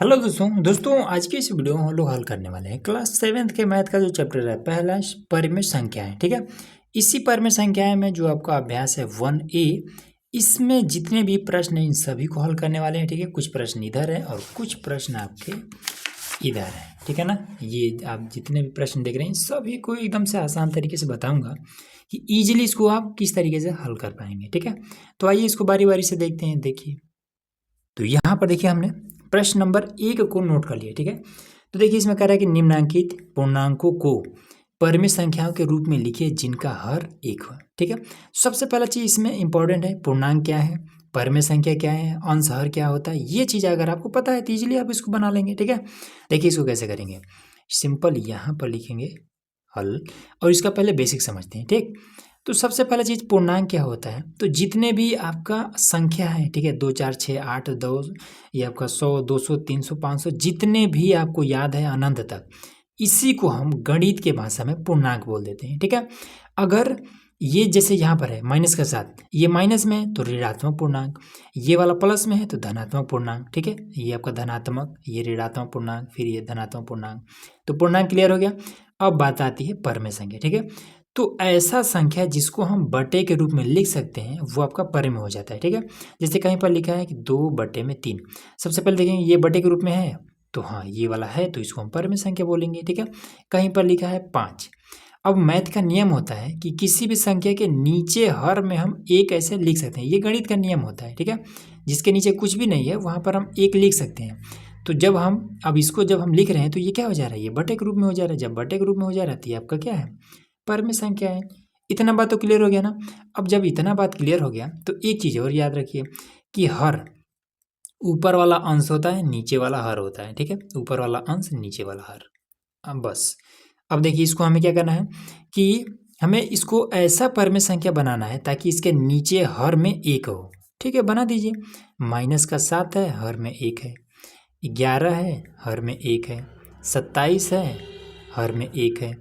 Hello दोस्तों आज की इस वीडियो में हम लोग हल करने वाले हैं क्लास 7th के मैथ का जो चैप्टर है पहला परिमेय संख्याएं। ठीक है, इसी परिमेय संख्याएं में जो आपका अभ्यास है 1A, इसमें जितने भी प्रश्न हैं इन सभी को हल करने वाले हैं। ठीक है, कुछ प्रश्न इधर है और कुछ प्रश्न आपके इधर है। ठीक है ना, ये आप जितने भी प्रश्न देख रहे हैं सभी को एकदम से आसान तरीके से बताऊंगा कि ईजिली इसको आप किस तरीके से हल कर पाएंगे। ठीक है, तो आइए इसको बारी बारी से देखते हैं। देखिए, तो यहाँ पर देखिए हमने प्रश्न नंबर 1 को नोट कर लिया। ठीक है, तो देखिए इसमें कह रहा है कि निम्नलिखित पूर्णांकों को परिमेय संख्याओं के रूप में लिखिए जिनका हर एक हो। ठीक है, सबसे पहला चीज इसमें इंपॉर्टेंट है, पूर्णांक क्या है, परिमेय संख्या क्या है, अंश हर क्या होता है। ये चीज अगर आपको पता है तो इजीली आप इसको बना लेंगे। ठीक है, देखिए इसको कैसे करेंगे, सिंपल यहाँ पर लिखेंगे हल और इसका पहले बेसिक समझते हैं। ठीक, तो सबसे पहला चीज पूर्णांक क्या होता है, तो जितने भी आपका संख्या है, ठीक है, 2 4 6 8 2, ये आपका 100 200 300 500 जितने भी आपको याद है अनंत तक, इसी को हम गणित के भाषा में पूर्णांक बोल देते हैं। ठीक है, अगर ये जैसे यहाँ पर है माइनस के साथ, ये माइनस में है तो ऋणात्मक पूर्णांक, ये वाला प्लस में है तो धनात्मक पूर्णांक। ठीक है, ये आपका धनात्मक, ये ऋणात्मक पूर्णांक, फिर ये धनात्मक पूर्णांक। तो पूर्णांक क्लियर हो गया। अब बात आती है परिमेय संख्या। ठीक है, तो ऐसा संख्या जिसको हम बटे के रूप में लिख सकते हैं वो आपका परिमेय हो जाता है। ठीक है, जैसे कहीं पर लिखा है कि 2/3। सबसे पहले देखेंगे ये बटे के रूप में है तो हाँ ये वाला है तो इसको हम परिमेय संख्या बोलेंगे। ठीक है, कहीं पर लिखा है 5। अब मैथ का नियम होता है कि किसी भी संख्या के नीचे हर में हम एक ऐसे लिख सकते हैं, ये गणित का नियम होता है। ठीक है, जिसके नीचे कुछ भी नहीं है वहाँ पर हम एक लिख सकते हैं। तो जब हम अब इसको जब हम लिख रहे हैं तो ये क्या हो जा रहा है, ये बटे के रूप में हो जा रहा है। जब बटे के रूप में हो जा रहा है तो ये आपका क्या है, परिमेय संख्या है। इतना बात तो क्लियर हो गया ना। अब जब इतना बात क्लियर हो गया तो एक चीज़ और याद रखिए कि हर ऊपर वाला अंश होता है, नीचे वाला हर होता है। ठीक है, ऊपर वाला अंश नीचे वाला हर। अब बस अब देखिए इसको हमें क्या करना है कि हमें इसको ऐसा परिमेय संख्या बनाना है ताकि इसके नीचे हर में एक हो। ठीक है, बना दीजिए। -7 है, हर में 1 है। 11 है, हर में 1 है। 27 है, हर में 1 है।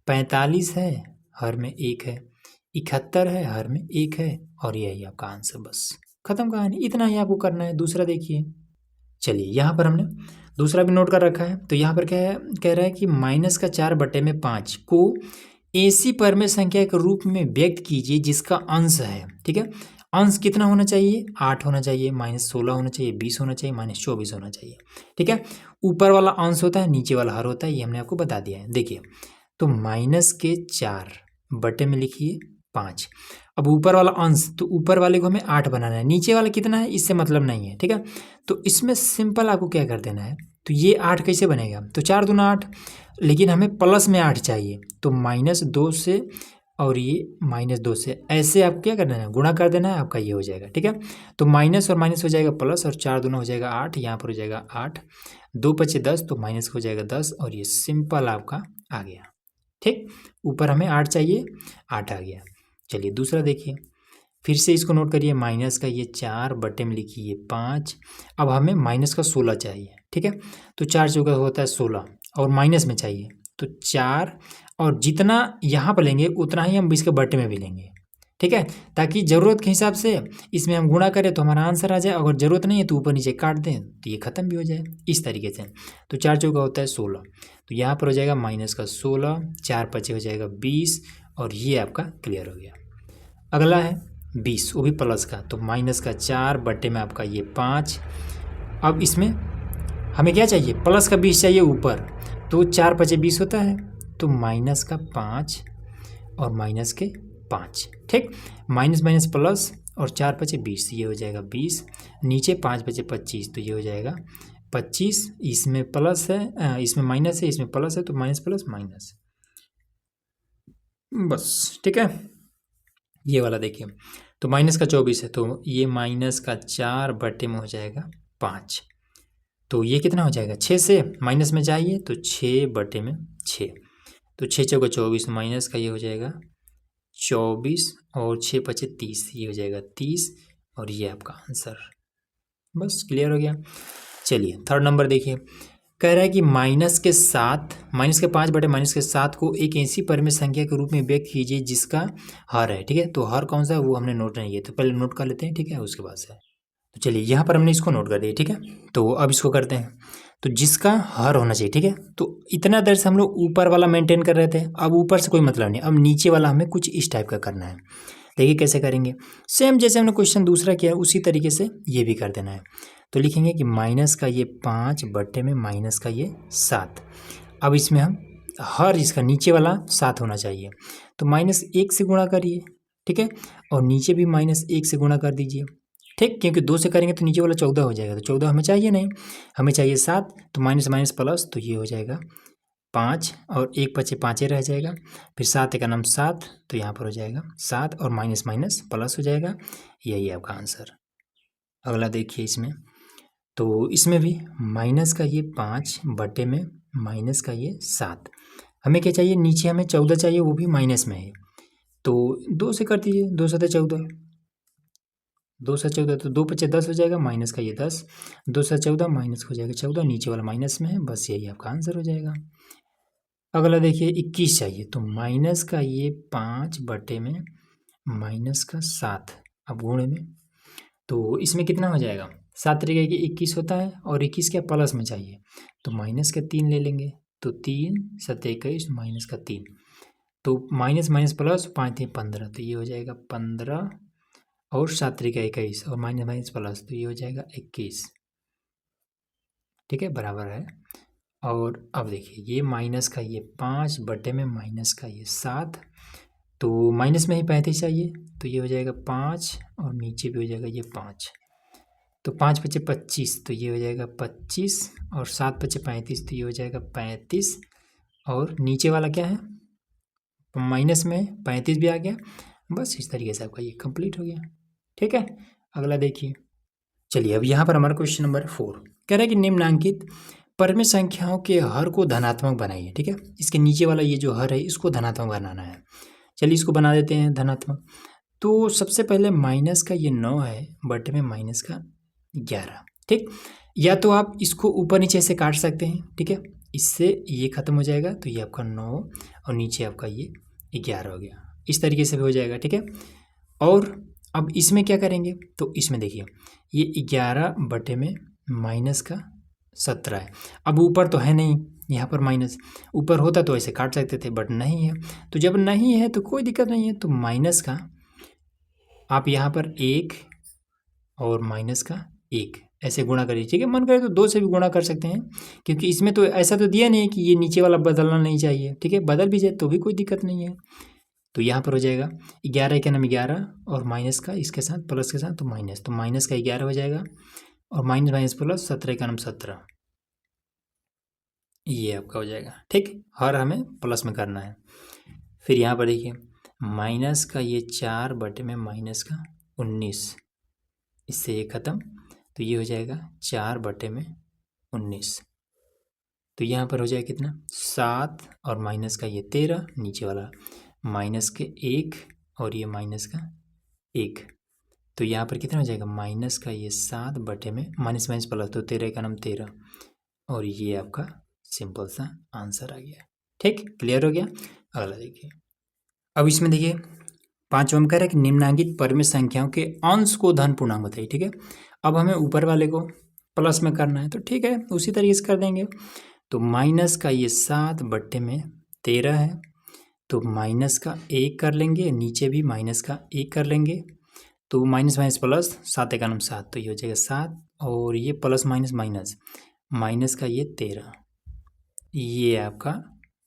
45 है, हर में 1 है। 71 है, हर में 1 है। और यही आपका आंसर, बस खत्म कहानी। इतना ही आपको करना है। दूसरा देखिए, चलिए यहाँ पर हमने दूसरा भी नोट कर रखा है। तो यहाँ पर क्या है, कह रहा है कि -4/5 को ऐसी परिमेय संख्या के रूप में व्यक्त कीजिए जिसका अंश है। ठीक है, अंश कितना होना चाहिए, 8 होना चाहिए, -16 होना चाहिए, 20 होना चाहिए, -24 होना चाहिए। ठीक है, ऊपर वाला अंश होता है, नीचे वाला हर होता है, ये हमने आपको बता दिया है। देखिए, तो -4 बटे में लिखिए 5। अब ऊपर वाला अंश, तो ऊपर वाले को हमें 8 बनाना है, नीचे वाला कितना है इससे मतलब नहीं है। ठीक है, तो इसमें सिंपल आपको क्या कर देना है, तो ये 8 कैसे बनेगा, तो 4 दूना 8, लेकिन हमें प्लस में 8 चाहिए तो -2 से और ये -2 से ऐसे आपको क्या करना है, गुणा कर देना है, आपका ये हो जाएगा। ठीक है, तो माइनस और माइनस हो जाएगा प्लस और 4 दूना हो जाएगा 8, यहाँ पर हो जाएगा 8, 2 × 10 तो माइनस हो जाएगा 10 और ये सिंपल आपका आ गया। ठीक, ऊपर हमें 8 चाहिए, 8 आ गया। चलिए दूसरा देखिए, फिर से इसको नोट करिए, माइनस का ये 4 बटे में लिखिए 5। अब हमें माइनस का 16 चाहिए। ठीक है, तो 4 चौका होता है 16 और माइनस में चाहिए तो 4, और जितना यहाँ पर लेंगे उतना ही हम इसके बटे में भी लेंगे। ठीक है, ताकि ज़रूरत के हिसाब से इसमें हम गुणा करें तो हमारा आंसर आ जाए, अगर ज़रूरत नहीं है तो ऊपर नीचे काट दें तो ये खत्म भी हो जाए इस तरीके से। तो 4 चौका होता है 16, तो यहाँ पर हो जाएगा -16, 4 × 5 हो जाएगा 20 और ये आपका क्लियर हो गया। अगला है 20, वो भी प्लस का, तो -4 बटे में आपका ये 5। अब इसमें हमें क्या चाहिए, प्लस का 20 चाहिए ऊपर, तो 4 × 5 = 20 होता है, तो -5 और -5। ठीक, माइनस माइनस प्लस और 4 × 5 = 20, ये हो जाएगा 20। नीचे 5 × 5 = 25, तो ये हो जाएगा 25। इसमें प्लस है, इसमें माइनस है, इसमें प्लस है, तो माइनस प्लस माइनस, बस। ठीक है, ये वाला देखिए, तो -24 है तो ये -4 बटे में हो जाएगा 5, तो ये कितना हो जाएगा, 6 से माइनस में चाहिए तो 6 बटे में 6, तो 6 चौका 24, माइनस का ये हो जाएगा 24 और 6 × 5 = 30, ये हो जाएगा 30 और ये आपका आंसर, बस क्लियर हो गया। चलिए थर्ड नंबर देखिए, कह रहा है कि -5 बटे -7 को एक ऐसी परिमेय संख्या के रूप में व्यक्त कीजिए जिसका हर है। ठीक है, तो हर कौन सा है वो हमने नोट नहीं किया, तो पहले नोट कर लेते हैं। ठीक है, उसके बाद से तो चलिए यहाँ पर हमने इसको नोट कर दिया, ठीक है। तो अब इसको करते हैं, तो जिसका हर होना चाहिए, ठीक है। तो इतना देर से हम लोग ऊपर वाला मेंटेन कर रहे थे, अब ऊपर से कोई मतलब नहीं, अब नीचे वाला हमें कुछ इस टाइप का करना है। देखिए कैसे करेंगे, सेम जैसे हमने क्वेश्चन दूसरा किया उसी तरीके से ये भी कर देना है। तो लिखेंगे कि माइनस का ये 5 बट्टे में माइनस का ये 7। अब इसमें हम हर इसका नीचे वाला 7 होना चाहिए, तो -1 से गुणा करिए, ठीक है। और नीचे भी -1 से गुणा कर दीजिए, ठीक, क्योंकि 2 से करेंगे तो नीचे वाला 14 हो जाएगा, तो 14 हमें चाहिए नहीं, हमें चाहिए 7। तो माइनस माइनस प्लस, तो ये हो जाएगा 5 और 1 बचे 5 रह जाएगा, फिर 7 का नाम 7, तो यहाँ पर हो जाएगा 7 और माइनस माइनस प्लस हो जाएगा। यही है आपका आंसर। अगला देखिए इसमें, तो इसमें भी माइनस का ये 5 बटे में माइनस का ये 7, हमें क्या चाहिए, नीचे हमें 14 चाहिए, वो भी माइनस में है। तो 2 से कर दीजिए, 2 7 14, 2 से 14, तो 2 बचे 10 हो जाएगा, माइनस का ये 10, 2 से 14 माइनस हो जाएगा 14, नीचे वाला माइनस में है, बस यही आपका आंसर हो जाएगा। अगला देखिए 21 चाहिए, तो माइनस का ये 5 बटे में माइनस का 7, अब गुणे में, तो इसमें कितना हो जाएगा, 7 तरीके की 21 होता है, और 21 क्या प्लस में चाहिए, तो माइनस का 3 ले लेंगे, तो 3 7 21 माइनस का 3, तो माइनस माइनस प्लस 5 3 15, तो ये हो जाएगा 15 और 7 तरीका 21 और माइनस माइनस प्लस, तो ये हो जाएगा 21, ठीक है, बराबर है। और अब देखिए ये माइनस का ये 5 बटे में माइनस का ये 7, तो माइनस में ही 35 चाहिए, तो ये हो जाएगा 5 और नीचे भी हो जाएगा ये 5, तो 5 बचे 25, तो ये हो जाएगा 25 और 7 बचे 35, तो ये हो जाएगा 35, और नीचे वाला क्या है, माइनस में 35 भी आ गया। बस इस तरीके से आपका ये कंप्लीट हो गया, ठीक है। अगला देखिए, चलिए अब यहाँ पर हमारा क्वेश्चन नंबर 4 कह रहा है कि निम्नांकित परमेय संख्याओं के हर को धनात्मक बनाइए, ठीक है। इसके नीचे वाला ये जो हर है इसको धनात्मक बनाना है। चलिए इसको बना देते हैं धनात्मक। तो सबसे पहले माइनस का ये 9 है बटे में माइनस का 11, ठीक। या तो आप इसको ऊपर नीचे से काट सकते हैं, ठीक है, इससे ये खत्म हो जाएगा, तो ये आपका 9 और नीचे आपका ये 11 हो गया, इस तरीके से भी हो जाएगा, ठीक है। और अब इसमें क्या करेंगे, तो इसमें देखिए ये 11 बटे में माइनस का 17 है। अब ऊपर तो है नहीं यहाँ पर माइनस, ऊपर होता तो ऐसे काट सकते थे, बट नहीं है, तो जब नहीं है तो कोई दिक्कत नहीं है, तो माइनस का आप यहाँ पर 1 और माइनस का 1 ऐसे गुणा करिए, ठीक है। मन करे तो 2 से भी गुणा कर सकते हैं, क्योंकि इसमें तो ऐसा तो दिया नहीं है कि ये नीचे वाला बदलना नहीं चाहिए, ठीक है, बदल भी जाए तो भी कोई दिक्कत नहीं है। तो यहाँ पर हो जाएगा 11 के नाम 11 और माइनस का इसके साथ प्लस के साथ, तो माइनस का 11 हो जाएगा, और माइनस माइनस प्लस 17 का नाम 17, ये आपका हो जाएगा, ठीक। हर हमें प्लस में करना है। फिर यहाँ पर देखिए माइनस का ये 4 बटे में माइनस का 19, इससे ये खत्म, तो ये हो जाएगा 4 बटे में 19, तो यहाँ पर हो जाएगा कितना 7 और माइनस का ये 13, नीचे वाला माइनस के 1 और ये माइनस का 1, तो यहाँ पर कितना हो जाएगा माइनस का ये 7 बटे में माइनस माइनस प्लस, तो 13 का नाम 13, और ये आपका सिंपल सा आंसर आ गया, ठीक, क्लियर हो गया। अगला देखिए, अब इसमें देखिए 5वां में कह रहा है कि निम्नांकित परमेय संख्याओं के अंश को धन पूर्णांक बताइए, ठीक है। अब हमें ऊपर वाले को प्लस में करना है, तो ठीक है उसी तरीके से कर देंगे। तो माइनस का ये 7 बट्टे में 13 है, तो माइनस का 1 कर लेंगे, नीचे भी माइनस का 1 कर लेंगे, तो माइनस माइनस प्लस 7 का नाम 7, तो ये हो जाएगा 7, और ये प्लस माइनस माइनस, माइनस का ये 13, ये आपका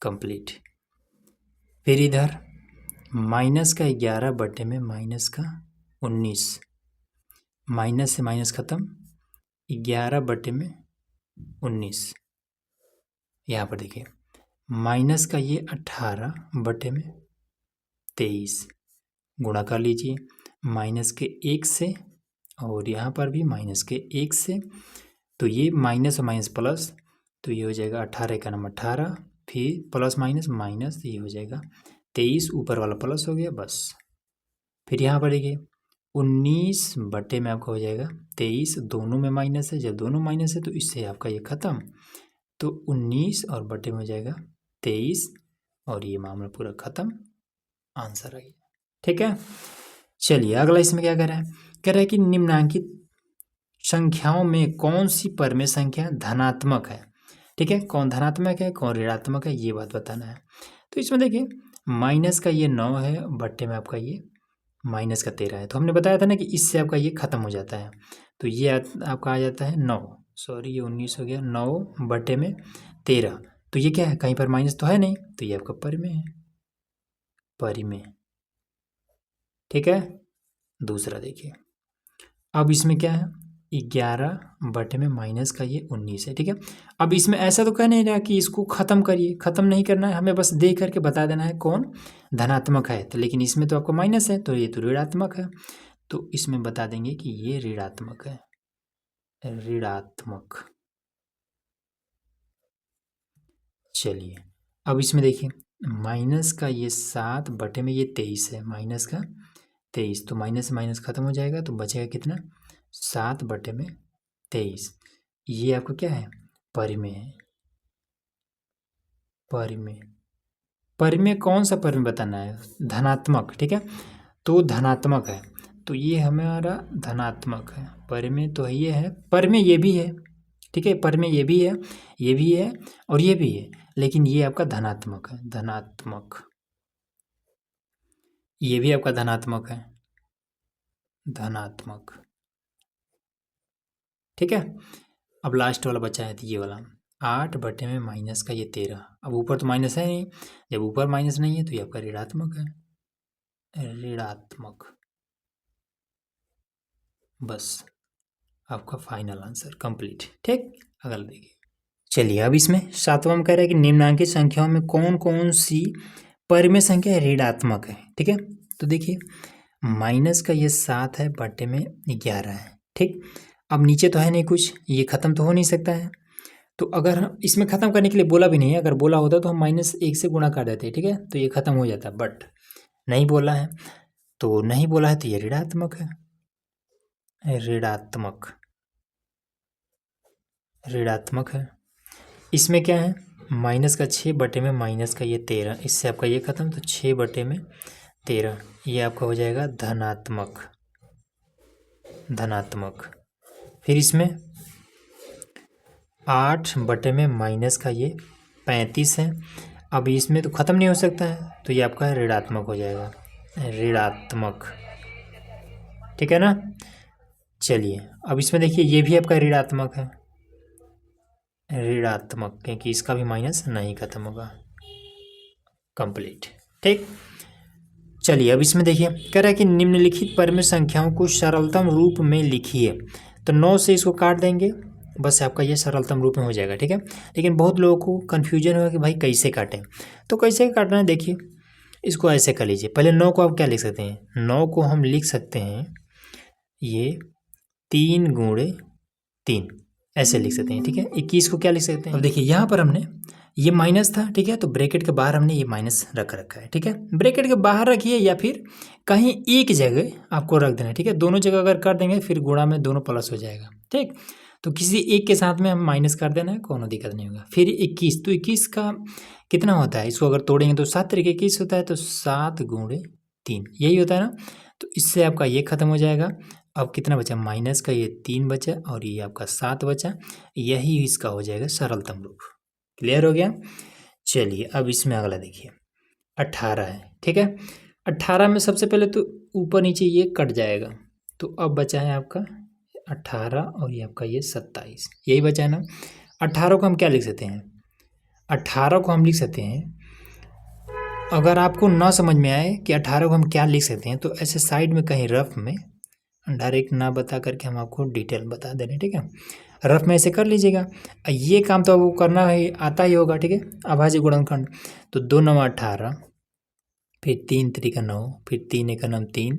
कंप्लीट। फिर इधर माइनस का 11 बटे में माइनस का 19, माइनस से माइनस खत्म, 11 बटे में 19, यहाँ पर देखिए माइनस का ये 18 बटे में 23, गुणा कर लीजिए माइनस के 1 से, और यहाँ पर भी माइनस के 1 से, तो ये माइनस और माइनस प्लस, तो ये हो जाएगा 18 का नाम 18, फिर प्लस माइनस माइनस, ये हो जाएगा 23, ऊपर वाला प्लस हो गया, बस। फिर यहाँ पर देखिए 19 बटे में आपका हो जाएगा 23, दोनों में माइनस है, जब दोनों माइनस है तो इससे आपका ये खत्म, तो 19 और बटे में हो जाएगा 23, और ये मामला पूरा खत्म, आंसर आ गया, ठीक है। चलिए अगला इसमें क्या कह रहा है, कह रहा है कि निम्नांकित संख्याओं में कौन सी परमेय संख्या धनात्मक है, ठीक है, कौन धनात्मक है कौन ऋणात्मक है, ये बात बताना है। तो इसमें देखिए माइनस का ये 9 है, बट्टे में आपका ये माइनस का 13 है। तो हमने बताया था ना कि इससे आपका ये खत्म हो जाता है। तो ये आपका आ जाता है 9, सॉरी ये 19 हो गया, 9 बट्टे में 13। तो ये क्या है, कहीं पर माइनस तो है नहीं, तो ये आपका परिमेय है, परिमेय, ठीक है। दूसरा देखिए, अब इसमें क्या है, 11 बटे में माइनस का ये 19 है, ठीक है। अब इसमें ऐसा तो कह नहीं रहा कि इसको ख़त्म करिए, ख़त्म नहीं करना है, हमें बस देख करके बता देना है कौन धनात्मक है। तो लेकिन इसमें तो आपको माइनस है, तो ये तो ऋणात्मक है, तो इसमें बता देंगे कि ये ऋणात्मक है, ऋणात्मक। चलिए अब इसमें देखिए माइनस का ये 7 बटे में ये 23 है, माइनस का 23, तो माइनस से माइनस खत्म हो जाएगा, तो बचेगा कितना, 7 बटे में 23। ये आपको क्या है, परिमेय है, परिमेय। परिमेय कौन सा परिमेय बताना है, धनात्मक, ठीक है। तो धनात्मक है, तो ये हमारा धनात्मक है, परिमेय तो ये है, परिमेय ये भी है, ठीक है, परिमेय ये भी है, ये भी है और ये भी है, लेकिन ये आपका धनात्मक है, धनात्मक, ये भी आपका धनात्मक है, धनात्मक, ठीक है। अब लास्ट वाला बचा है, तो ये वाला 8 बटे में माइनस का ये 13। अब ऊपर तो माइनस है नहीं, जब ऊपर माइनस नहीं है तो ये आपका ऋणात्मक है, ऋणात्मक। बस आपका फाइनल आंसर कंप्लीट, ठीक। अगला देखिए, चलिए अब इसमें 7वां में कह रहा है कि निम्नांकित संख्याओं में कौन कौन सी परिमेय संख्या ऋणात्मक है, ठीक है। तो देखिए माइनस का ये 7 है, बटे में 11 है, ठीक। अब नीचे तो है नहीं कुछ, ये ख़त्म तो हो नहीं सकता है, तो अगर हम इसमें ख़त्म करने के लिए बोला भी नहीं है, अगर बोला होता तो हम -1 से गुणा कर देते, ठीक है, तो ये ख़त्म हो जाता, बट नहीं बोला है, तो नहीं बोला है तो ये ऋणात्मक है, ऋणात्मक, ऋणात्मक है। इसमें क्या है, माइनस का 6 बटे में माइनस का ये 13, इससे आपका ये खत्म, तो 6 बटे में 13, ये आपका हो जाएगा धनात्मक, धनात्मक। फिर इसमें 8 बटे में माइनस का ये 35 है, अब इसमें तो ख़त्म नहीं हो सकता है, तो ये आपका ऋणात्मक हो जाएगा, ऋणात्मक, ठीक है ना। चलिए अब इसमें देखिए ये भी आपका ऋणात्मक है, ऋणात्मक, क्योंकि इसका भी माइनस नहीं खत्म होगा, कंप्लीट, ठीक। चलिए अब इसमें देखिए कह रहा है कि निम्नलिखित परिमेय संख्याओं को सरलतम रूप में लिखिए। तो 9 से इसको काट देंगे, बस आपका ये सरलतम रूप में हो जाएगा, ठीक है। लेकिन बहुत लोगों को कन्फ्यूजन होगा कि भाई कैसे काटें, तो कैसे काटना है, देखिए इसको ऐसे कर लीजिए। पहले 9 को आप क्या लिख सकते हैं, 9 को हम लिख सकते हैं ये 3 गुणे 3, ऐसे लिख सकते हैं, ठीक है। 21 को क्या लिख सकते हैं, अब देखिए यहाँ पर हमने ये माइनस था, ठीक है, तो ब्रैकेट के बाहर हमने ये माइनस रख रखा है, ठीक है। ब्रैकेट के बाहर रखिए या फिर कहीं एक जगह आपको रख देना है, ठीक है। दोनों जगह अगर कर देंगे फिर गुणा में दोनों प्लस हो जाएगा, ठीक। तो किसी एक के साथ में हम माइनस कर देना है, कोनो दिक्कत नहीं होगा। फिर 21, तो 21 का कितना होता है, इसको अगर तोड़ेंगे तो 7 तरीके 21 होता है, तो 7 गुणे 3 यही होता है ना। तो इससे आपका ये खत्म हो जाएगा। अब कितना बचा, माइनस का ये 3 बचा और ये आपका 7 बचा, यही इसका हो जाएगा सरलतम रूप। क्लियर हो गया। चलिए अब इसमें अगला देखिए 18 है, ठीक है। 18 में सबसे पहले तो ऊपर नीचे ये कट जाएगा, तो अब बचा है आपका 18 और ये आपका ये 27, यही बचा है ना। 18 को हम क्या लिख सकते हैं, 18 को हम लिख सकते हैं, अगर आपको ना समझ में आए कि 18 को हम क्या लिख सकते हैं, तो ऐसे साइड में कहीं रफ में, डायरेक्ट ना बता करके हम आपको डिटेल बता दे रहे हैं, ठीक है। रफ में ऐसे कर लीजिएगा, ये काम तो आपको करना ही आता ही होगा, ठीक है। अभाज्य गुणनखंड, तो 2 9 18, फिर 3 3 का 9, फिर 3 1 9 3।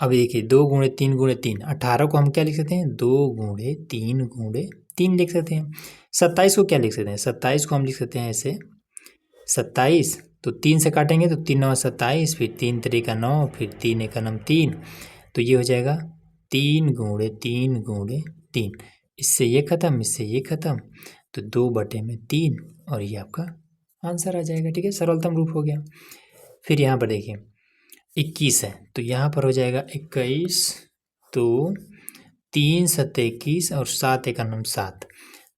अब देखिए 2 गुणे 3 गुणे 3, 18 को हम क्या लिख सकते हैं, 2 गुणे 3 लिख सकते हैं। 27 को क्या लिख सकते हैं, 27 को हम लिख सकते हैं ऐसे, 27 तो 3 से काटेंगे तो 3 9 27, फिर 3 3 का 9, फिर 3 1 9 3, तो ये हो जाएगा 3 गुणे 3 गुणे 3, इससे ये खत्म, इससे ये खत्म, तो 2 बटे में 3 और ये आपका आंसर आ जाएगा, ठीक है। सरलतम रूप हो गया। फिर यहाँ पर देखिए 21 है, तो यहाँ पर हो जाएगा 21, तो 3 7 21 और 7 1 7।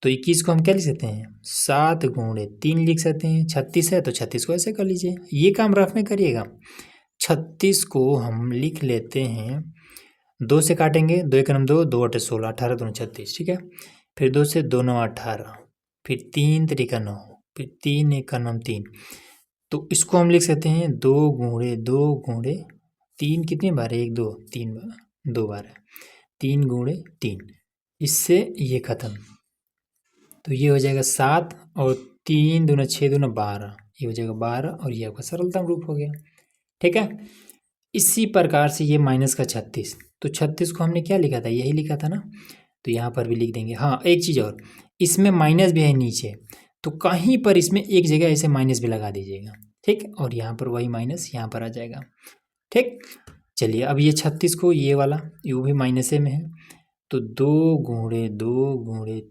तो 21 को हम क्या लिख सकते हैं, 7 गुणे 3 लिख सकते हैं। 36 है तो 36 को ऐसे कर लीजिए, ये काम रफ में करिएगा। 36 को हम लिख लेते हैं, 2 से काटेंगे, 2 1 2, 2 8 16, 18 दूनी 36, ठीक है। फिर 2 से 2 9 18, फिर 3 3 9, फिर 3 1 3। तो इसको हम लिख सकते हैं 2 गुणे 3 कितनी बार है, 1 2 3 बार, 2 बार है, 3 गुणे 3। इससे ये खत्म, तो ये हो जाएगा 7 और 3 दूना 6 दूना 12, ये हो जाएगा 12 और ये आपका सरलतम रूप हो गया, ठीक है। इसी प्रकार से ये माइनस का 36, तो 36 को हमने क्या लिखा था, यही लिखा था ना, तो यहाँ पर भी लिख देंगे। हाँ, एक चीज़ और, इसमें माइनस भी है नीचे, तो कहीं पर इसमें एक जगह ऐसे माइनस भी लगा दीजिएगा, ठीक। और यहाँ पर वही माइनस यहाँ पर आ जाएगा, ठीक। चलिए अब ये 36 को, ये वाला ये भी माइनसे में है, तो 2 गुणे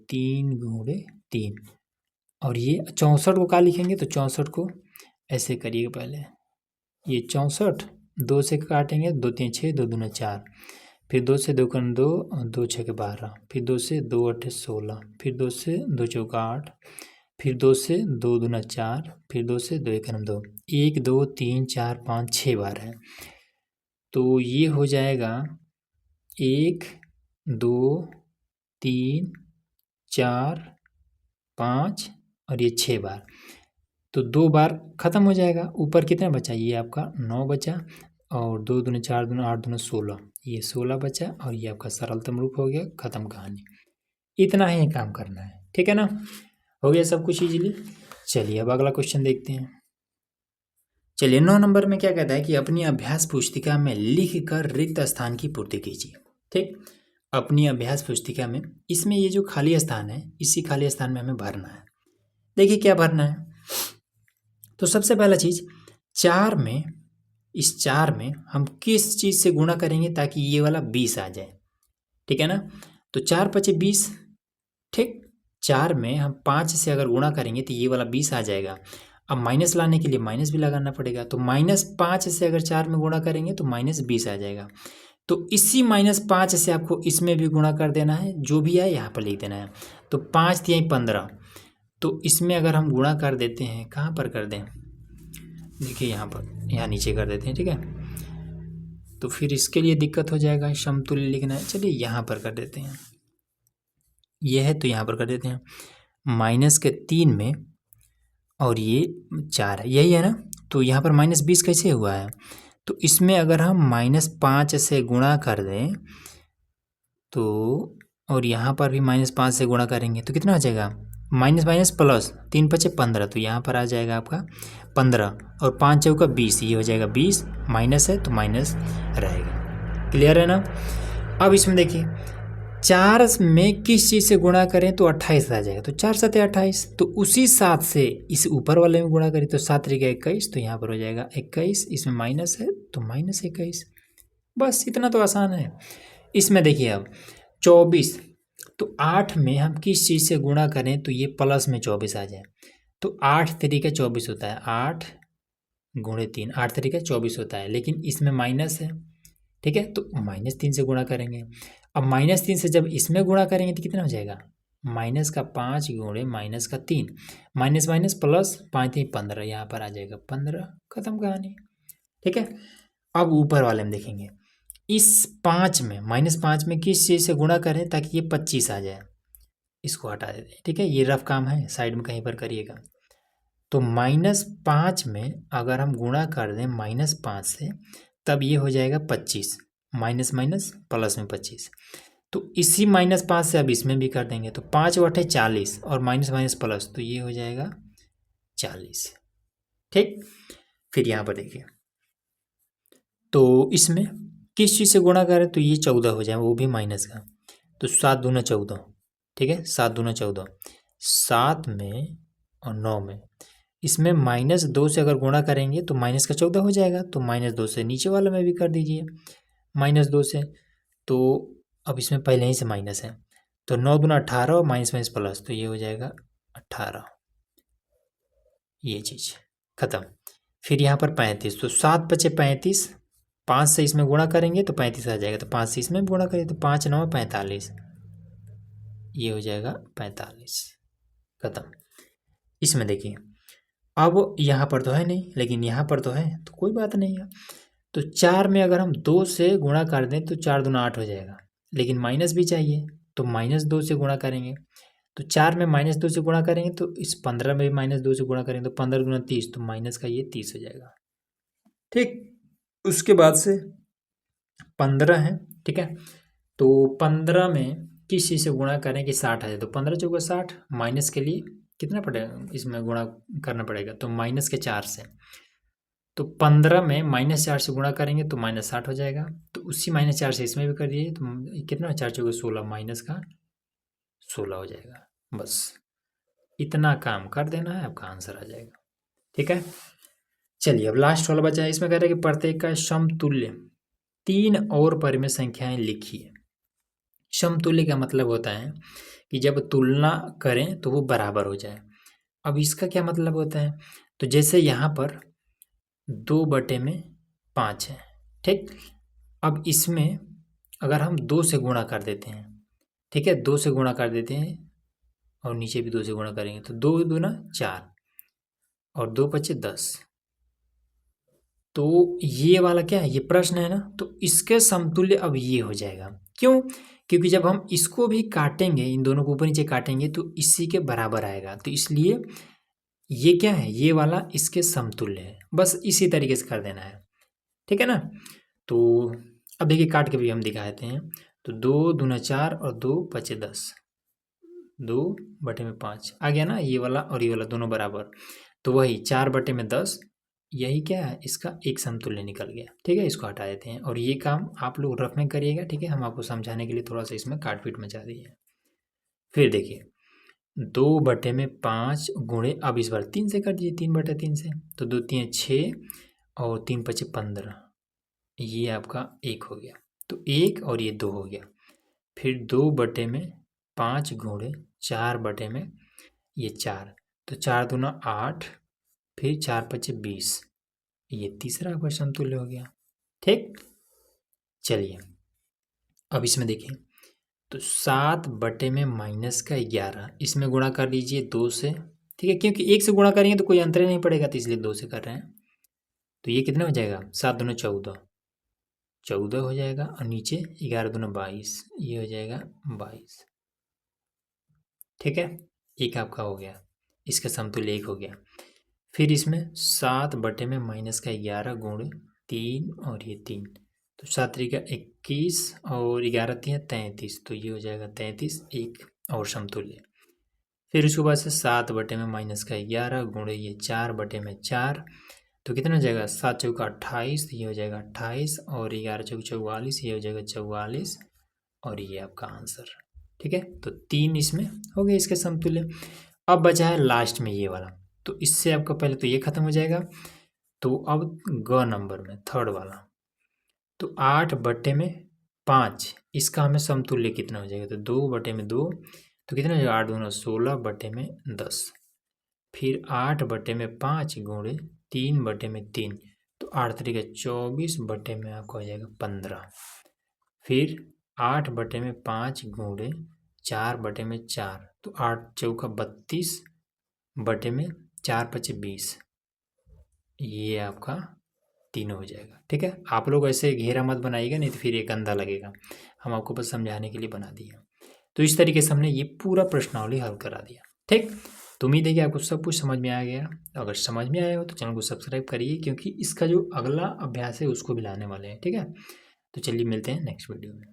3 गुणे 3, और ये 64 को क्या लिखेंगे, तो 64 को ऐसे करिएगा पहले, ये 64 2 से काटेंगे, 2 3 6, 2 दूना 4, फिर 2 से 2 कन 2, 2 6 12, फिर 2 से 2 8 16, फिर 2 से 2 चौका 8, फिर 2 से 2 दूना 4, फिर 2 से 2 1 2, 1 2 3 4 5 6 बार है। तो ये हो जाएगा 1 2 3 4 5 और ये 6 बार, तो 2 बार खत्म हो जाएगा। ऊपर कितना बचा, ये आपका 9 बचा, और 2 दूनी 4 दूनी 8 दूनी 16, ये 16 बचा, और ये आपका सरलतम रूप हो गया, खत्म कहानी। इतना ही काम करना है, ठीक है ना, हो गया सब कुछ इजीली। चलिए अब अगला क्वेश्चन देखते हैं। चलिए 9 नंबर में क्या कहता है कि अपनी अभ्यास पुस्तिका में लिख कर रिक्त स्थान की पूर्ति कीजिए, ठीक। अपनी अभ्यास पुस्तिका में, इसमें ये जो खाली स्थान है, इसी खाली स्थान में हमें भरना है। देखिए क्या भरना है, तो सबसे पहला चीज 4 में, इस 4 में हम किस चीज़ से गुणा करेंगे ताकि ये वाला 20 आ जाए, ठीक है ना। तो 4 पचे 20, ठीक। 4 में हम 5 से अगर गुणा करेंगे तो ये वाला 20 आ जाएगा। अब माइनस लाने के लिए माइनस भी लगाना पड़ेगा, तो -5 से अगर 4 में गुणा करेंगे तो -20 आ जाएगा। तो इसी -5 से आपको इसमें भी गुणा कर देना है, जो भी है यहाँ पर लिख देना है। तो 5 3 15, तो इसमें अगर हम गुणा कर देते हैं, कहाँ पर कर दें, देखिए यहाँ पर, यहाँ नीचे कर देते हैं, ठीक है। तो फिर इसके लिए दिक्कत हो जाएगा, समतुल्य लिखना है। चलिए यहाँ पर कर देते हैं, ये है तो यहाँ पर कर देते हैं, -3 में, और ये 4 है, यही है ना। तो यहाँ पर -20 कैसे हुआ है, तो इसमें अगर हम -5 से गुणा कर दें तो, और यहाँ पर भी -5 से गुणा करेंगे तो कितना आ जाएगा, माइनस माइनस प्लस, 3 पचे 15, तो यहाँ पर आ जाएगा आपका 15, और 5 चौका 20, ये हो जाएगा 20, माइनस है तो माइनस रहेगा। क्लियर है ना। अब इसमें देखिए 4 में किस चीज़ से गुणा करें तो 28 आ जाएगा, तो 4 7 28, तो उसी 7 से इस ऊपर वाले में गुणा करें तो 7 3 21, तो यहाँ पर हो जाएगा 21, इसमें माइनस है तो -21। बस इतना तो आसान है। इसमें देखिए अब 24, तो 8 में हम किस चीज़ से गुणा करें तो ये प्लस में 24 आ जाए, तो 8 तरीके 24 होता है, 8 गुणे 3, 8 तरीके 24 होता है, लेकिन इसमें माइनस है, ठीक है, तो -3 से गुणा करेंगे। अब -3 से जब इसमें गुणा करेंगे तो कितना हो जाएगा, -5 गुणे -3, माइनस माइनस प्लस, 5 3 15, यहाँ पर आ जाएगा 15, खत्म कहानी, ठीक है। अब ऊपर वाले में देखेंगे, इस 5 में, -5 में किस चीज़ से गुणा करें ताकि ये 25 आ जाए, इसको हटा देते हैं, ठीक है, ये रफ काम है, साइड में कहीं पर करिएगा। तो -5 में अगर हम गुणा कर दें -5 से, तब ये हो जाएगा 25, माइनस माइनस प्लस में 25, तो इसी -5 से अब इसमें भी कर देंगे, तो 5 8 40, और माइनस माइनस प्लस, तो ये हो जाएगा 40, ठीक। फिर यहाँ पर देखिए, तो इसमें किस चीज़ से गुणा करें तो ये 14 हो जाए, वो भी माइनस का, तो 7 दूना 14, ठीक है, 7 दूना 14, 7 में और 9 में, इसमें -2 से अगर गुणा करेंगे तो माइनस का 14 हो जाएगा, तो -2 से नीचे वाला में भी कर दीजिए, -2 से, तो अब इसमें पहले ही से माइनस है, तो 9 दूना 18, और माइनस माइनस प्लस, तो ये हो जाएगा 18, ये चीज़ खत्म। फिर यहाँ पर 35, तो 7 पचे 35, 5 से इसमें गुणा करेंगे तो 35 आ जाएगा, तो 5 से इसमें गुणा करेंगे तो 5 9 45, ये हो जाएगा 45। खत्म। इसमें देखिए अब यहाँ पर तो है नहीं, लेकिन यहाँ पर तो है, तो कोई बात नहीं है। तो 4 में अगर हम 2 से गुणा कर दें तो 4 दूना 8 हो जाएगा, लेकिन माइनस भी चाहिए तो -2 से गुणा करेंगे। तो 4 में -2 से गुणा करेंगे तो इस 15 में भी -2 से गुणा करेंगे तो 15 दूना 30, तो माइनस का ये 30 हो जाएगा। ठीक, उसके बाद से 15 है, ठीक है। तो 15 में किस चीज़ से गुणा करें कि 60 आ जाए, तो 15 चौका 60, माइनस के लिए कितना पड़ेगा, इसमें गुणा करना पड़ेगा तो -4 से। तो 15 में -4 से गुणा करेंगे तो -60 हो जाएगा, तो उसी -4 से इसमें भी कर दिए तो कितना, 4 चौके 16, माइनस का 16 हो जाएगा। बस इतना काम कर देना है, आपका आंसर आ जाएगा। ठीक है, चलिए अब लास्ट वाला बचा है। इसमें कह रहे हैं कि प्रत्येक का समतुल्य 3 और परिमेय संख्याएं लिखिए। समतुल्य का मतलब होता है कि जब तुलना करें तो वो बराबर हो जाए। अब इसका क्या मतलब होता है, तो जैसे यहाँ पर 2/5 है, ठीक। अब इसमें अगर हम 2 से गुणा कर देते हैं, ठीक है, 2 से गुणा कर देते हैं और नीचे भी 2 से गुणा करेंगे तो 2 दूना 4 और 2 पचे 10। तो ये वाला क्या है, ये प्रश्न है ना, तो इसके समतुल्य अब ये हो जाएगा। क्यों, क्योंकि जब हम इसको भी काटेंगे, इन दोनों को ऊपर नीचे काटेंगे तो इसी के बराबर आएगा, तो इसलिए ये क्या है, ये वाला इसके समतुल्य है। बस इसी तरीके से कर देना है, ठीक है ना। तो अब देखिए काट के भी हम दिखा देते हैं। तो 2 दूना 4 और 2 पचे 10, 2/5 आ गया ना, ये वाला और ये वाला दोनों बराबर, तो वही 4/10, यही क्या है, इसका एक समतुल्य निकल गया। ठीक है, इसको हटा देते हैं और ये काम आप लोग रफ में करिएगा। ठीक है, हम आपको समझाने के लिए थोड़ा सा इसमें काट पीट मचा दी है। फिर देखिए 2/5 गुणे, अब इस बार 3 से कर दीजिए, 3/3 से, तो 2 3 6 और 3 पचे 15, ये आपका 1 हो गया, तो 1 और ये 2 हो गया। फिर 2/5 गुणे 4/, ये 4, तो 4 दूना 8, फिर 4 पचे 20, ये तीसरा आपका समतुल्य हो गया। ठीक, चलिए अब इसमें देखिए, तो 7/-11, इसमें गुणा कर लीजिए 2 से। ठीक है, क्योंकि 1 से गुणा करेंगे तो कोई अंतर ही नहीं पड़ेगा, तो इसलिए 2 से कर रहे हैं। तो ये कितना हो जाएगा, 7 दूना 14, 14 हो जाएगा, और नीचे 11 दूना 22, ये हो जाएगा 22। ठीक है, एक आपका हो गया, इसका समतुल्य 1 हो गया। फिर इसमें 7/-11 गुणे 3 और ये 3, तो 7 3 21 और 11 3 33, तो ये हो जाएगा 33, एक और समतुल्य। फिर उसके बाद से 7/-11 गुणे ये 4/4, तो कितना हो जाएगा, 7 चौका 28, ये हो जाएगा 28 और 11 चौक 44, ये हो जाएगा 44, और ये आपका आंसर। ठीक है, तो 3 इसमें हो गए इसके समतुल्य। अब बचा है लास्ट में ये वाला, तो इससे आपका पहले तो ये खत्म हो जाएगा। तो अब ग नंबर में थर्ड वाला, तो 8/5, इसका हमें समतुल्य कितना हो जाएगा, तो 2/2, तो कितना हो जाएगा, 8 दूना 16/10। फिर 8/5 गुणे 3/3, तो 8 3 24 बटे में आपका हो जाएगा 15। फिर 8/5 गुणे 4/4, तो 8 चौका 32 बटे में 4 पचे 20, ये आपका 3 हो जाएगा। ठीक है, आप लोग ऐसे घेरा मत बनाइएगा, नहीं तो फिर ये गंदा लगेगा। हम आपको बस समझाने के लिए बना दिया। तो इस तरीके से हमने ये पूरा प्रश्नावली हल करा दिया। ठीक, तो उम्मीद है कि आपको सब कुछ समझ में आ गया। अगर समझ में आया हो तो चैनल को सब्सक्राइब करिए, क्योंकि इसका जो अगला अभ्यास है उसको भी लाने वाले हैं। ठीक है, तो चलिए मिलते हैं नेक्स्ट वीडियो में।